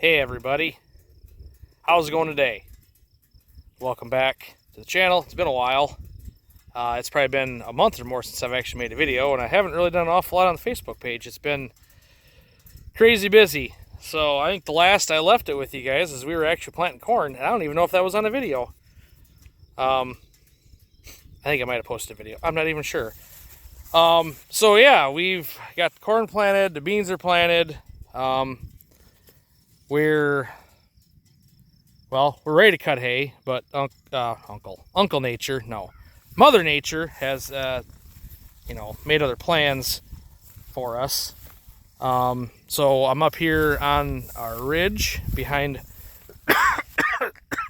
Hey everybody, how's it going today? Welcome back to the channel. It's been a while. It's probably been a month or more since I've actually made a video, and I haven't really done an awful lot on the Facebook page. It's been crazy busy. So I think the last I left it with you guys is we were actually planting corn, and I don't even know if that was on a video. I think I might have posted a video. I'm not even sure. So yeah, we've got the corn planted, the beans are planted. We're ready to cut hay, but Uncle Nature, no, Mother Nature has, made other plans for us. So I'm up here on our ridge behind,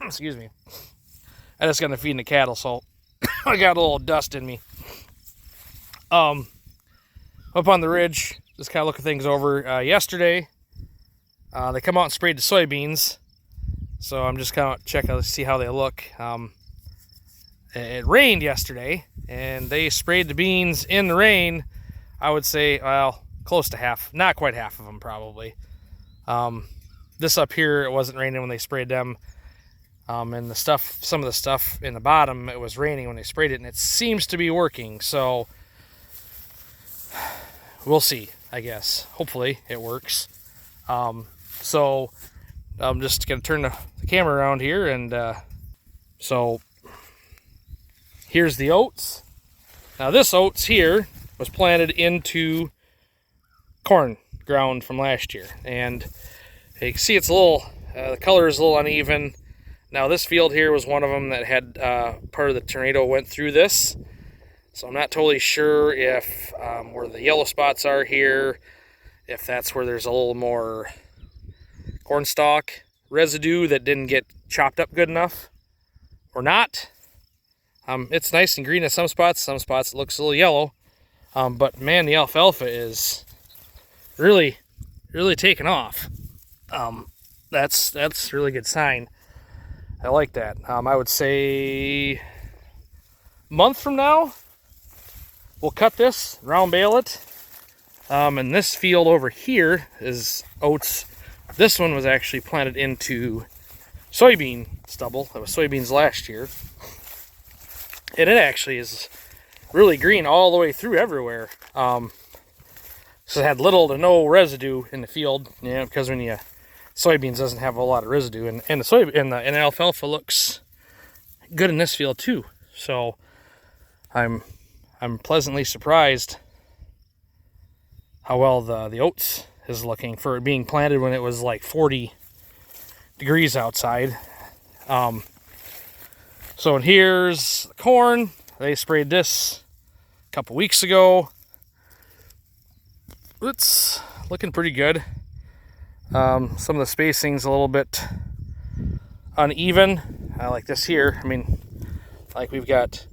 excuse me, I just got to feed the cattle, so I got a little dust in me. Up on the ridge, just kind of looking things over. Yesterday, they come out and sprayed the soybeans, so I'm just kind of checking to see how they look. It rained yesterday, and they sprayed the beans in the rain. I would say, well, close to half, not quite half of them probably. This up here, it wasn't raining when they sprayed them. And some of the stuff in the bottom, it was raining when they sprayed it, and it seems to be working. So we'll see, I guess. Hopefully it works. So I'm just going to turn the camera around here, and so here's the oats. Now this oats here was planted into corn ground from last year, and you can see it's a little, the color is a little uneven. Now this field here was one of them that had part of the tornado went through this, so I'm not totally sure if where the yellow spots are here, if that's where there's a little more corn stalk residue that didn't get chopped up good enough or not. It's nice and green at some spots it looks a little yellow, but man, the alfalfa is really taking off. That's a really good sign. I like that. I would say a month from now we'll cut this, round bale it. And this field over here is oats. This one was actually planted into soybean stubble. It was soybeans last year. And it actually is really green all the way through everywhere. So it had little to no residue in the field, because when you soybeans doesn't have a lot of residue, and the alfalfa looks good in this field too. So I'm pleasantly surprised how well the oats is looking for it being planted when it was like 40 degrees outside. So here's the corn. They sprayed this a couple weeks ago. It's looking pretty good. Some of the spacing's a little bit uneven. Like this here. I mean, like we've got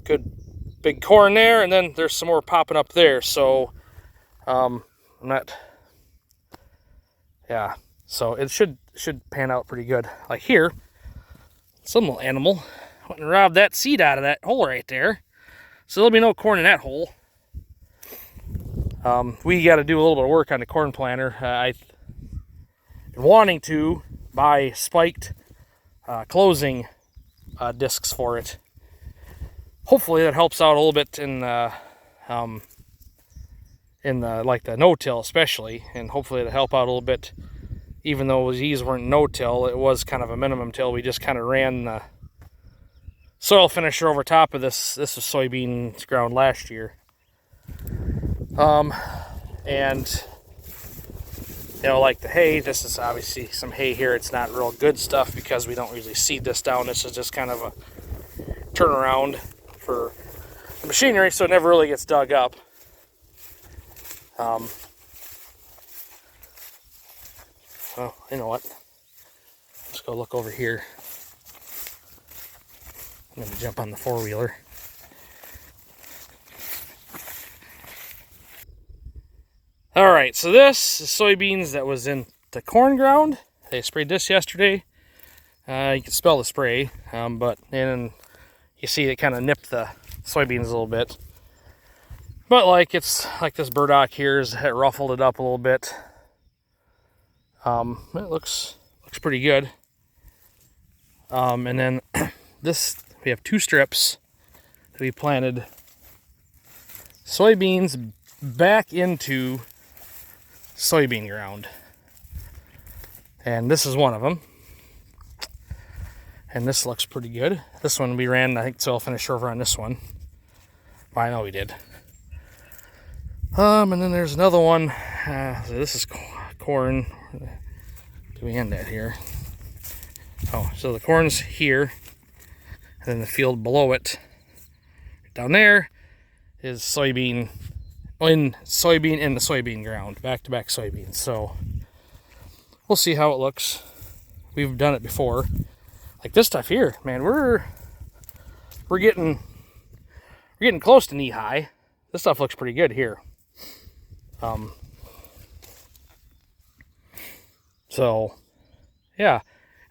good big corn there, and then there's some more popping up there. So so it should pan out pretty good. Like here, some little animal went and robbed that seed out of that hole right there. So there'll be no corn in that hole. We got to do a little bit of work on the corn planter. I've been wanting to buy spiked closing discs for it. Hopefully that helps out a little bit in the like the no-till especially, and hopefully it'll help out a little bit. Even though these weren't no-till, it was kind of a minimum till. We just kind of ran the soil finisher over top of this. This was soybeans ground last year. And like the hay, this is obviously some hay here. It's not real good stuff because we don't usually seed this down. This is just kind of a turnaround for the machinery, so it never really gets dug up. Well, you know what? Let's go look over here. I'm going to jump on the four-wheeler. Alright, so this is soybeans that was in the corn ground. They sprayed this yesterday. You can smell the spray, but then you see it kind of nipped the soybeans a little bit. But like it's like this burdock here, it ruffled it up a little bit. It looks pretty good. And then this, we have 2 strips that we planted soybeans back into soybean ground. And this is one of them. And this looks pretty good. This one we ran, I think, soil finish over on this one. Well, I know we did. And then there's another one. So this is corn. Do we end that here? Oh, so the corn's here. And then the field below it, down there, is soybean in the soybean ground. Back-to-back soybeans. So we'll see how it looks. We've done it before. Like this stuff here, man, we're getting close to knee high. This stuff looks pretty good here. So yeah,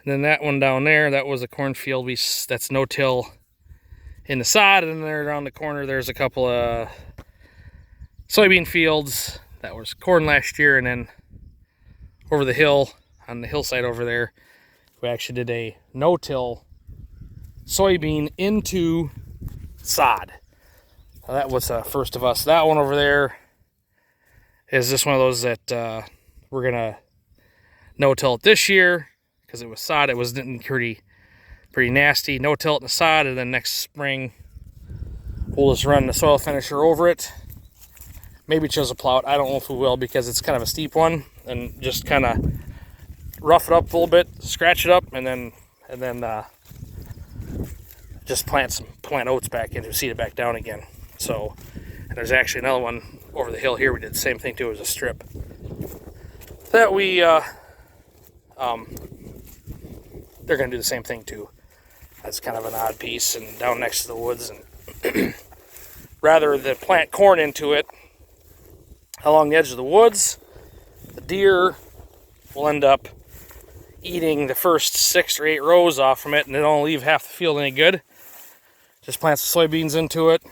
and then that one down there, that was a cornfield. That's no-till in the sod, and then there around the corner, there's a couple of soybean fields that was corn last year, and then over the hill, on the hillside over there, we actually did a no-till soybean into sod. Now that was first of us. That one over there is just one of those that we're gonna no-till it this year because it was sod. It was pretty nasty. No-till it in the sod, and then next spring we'll just run the soil finisher over it. Maybe chisel plow it. I don't know if we will because it's kind of a steep one, and just kind of rough it up a little bit, scratch it up, and then just plant oats back into, seed it back down again. So, and there's actually another one over the hill here. We did the same thing too. It was a strip that we they're gonna do the same thing too. That's kind of an odd piece, and down next to the woods, and rather than plant corn into it along the edge of the woods, the deer will end up eating the first 6 or 8 rows off from it, and it don't leave half the field any good. Just plant some soybeans into it,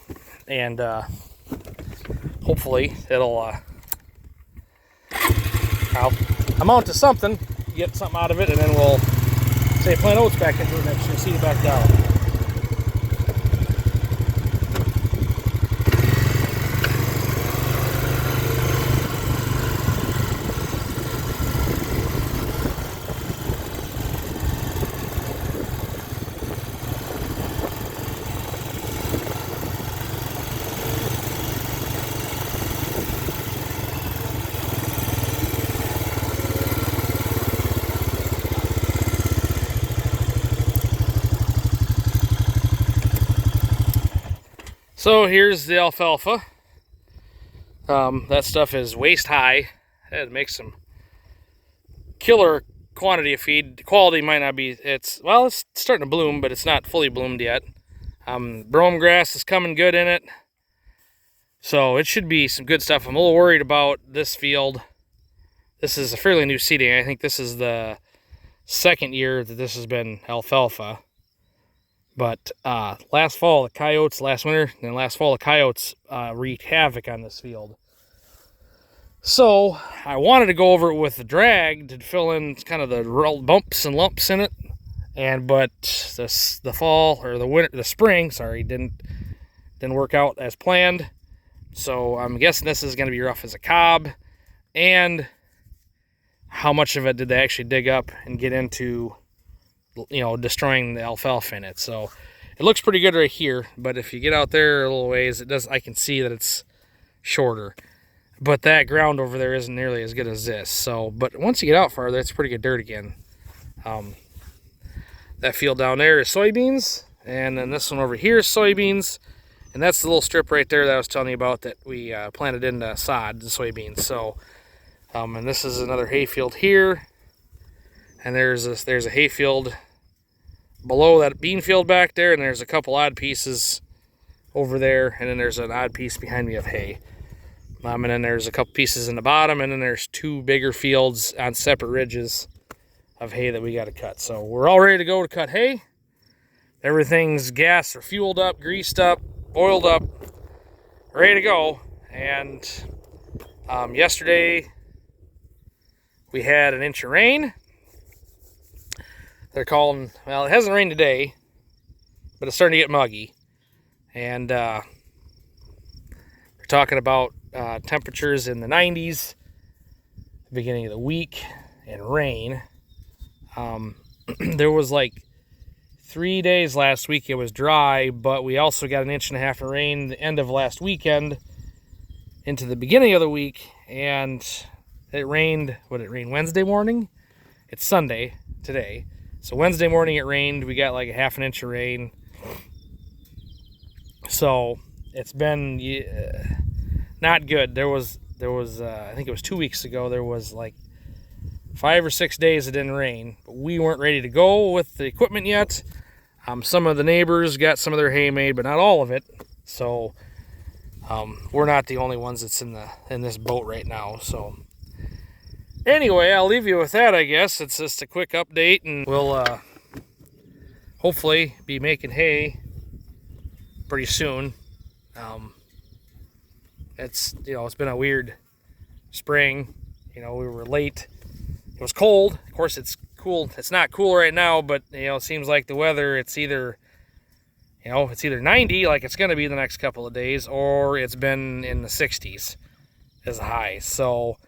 and hopefully it'll amount to something, get something out of it, and then we'll say plant oats back into it next year, seed it back down. So here's the alfalfa. That stuff is waist high. It makes some killer quantity of feed. The quality might not be, it's starting to bloom, but it's not fully bloomed yet. Brome grass is coming good in it. So it should be some good stuff. I'm a little worried about this field. This is a fairly new seeding. I think this is the 2nd year that this has been alfalfa. But last fall, the coyotes, last winter, and then last fall, the coyotes wreaked havoc on this field. So I wanted to go over it with the drag to fill in kind of the bumps and lumps in it. But the fall, or the spring, didn't work out as planned. So I'm guessing this is going to be rough as a cob. And how much of it did they actually dig up and get into, destroying the alfalfa in it. So it looks pretty good right here, but if you get out there a little ways, I can see that it's shorter. But that ground over there isn't nearly as good as this. So, but once you get out farther, it's pretty good dirt again. That field down there is soybeans, and then this one over here is soybeans, and that's the little strip right there that I was telling you about that we planted in the sod, the soybeans. So, and this is another hayfield here. And there's a hayfield below that bean field back there, and there's a couple odd pieces over there, and then there's an odd piece behind me of hay. And then there's a couple pieces in the bottom, and then there's 2 bigger fields on separate ridges of hay that we got to cut. So we're all ready to go to cut hay. Everything's gassed or fueled up, greased up, oiled up, ready to go. And yesterday we had an inch of rain. They're calling, well, it hasn't rained today, but it's starting to get muggy. And they're talking about temperatures in the 90s, beginning of the week, and rain. There was like 3 days last week it was dry, but we also got an inch and a half of rain the end of last weekend into the beginning of the week, and it rained, it rained Wednesday morning? It's Sunday today. So Wednesday morning it rained. We got like a half an inch of rain. So it's been not good. There was I think it was 2 weeks ago, there was like 5 or 6 days it didn't rain. But we weren't ready to go with the equipment yet. Some of the neighbors got some of their hay made, but not all of it. So we're not the only ones that's in this boat right now. So anyway, I'll leave you with that, I guess. It's just a quick update, and we'll hopefully be making hay pretty soon. It's been a weird spring. We were late. It was cold. Of course, it's cool. It's not cool right now, but it seems like the weather, it's either 90 like it's going to be the next couple of days, or it's been in the 60s as a high. So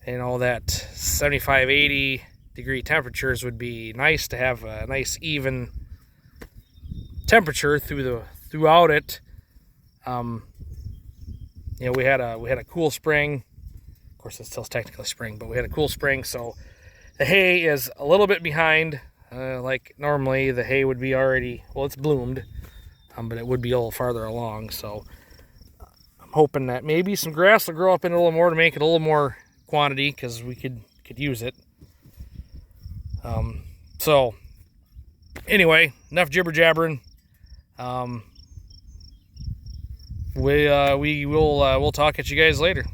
that 75, 80 degree temperatures would be nice to have a nice even temperature throughout it. We had a cool spring. Of course, it's still technically spring, but we had a cool spring. So the hay is a little bit behind. Like normally the hay would be already, well, it's bloomed, but it would be a little farther along. So I'm hoping that maybe some grass will grow up in it a little more to make it a little more quantity, because we could use it. So anyway, enough jibber jabbering. We'll talk at you guys later.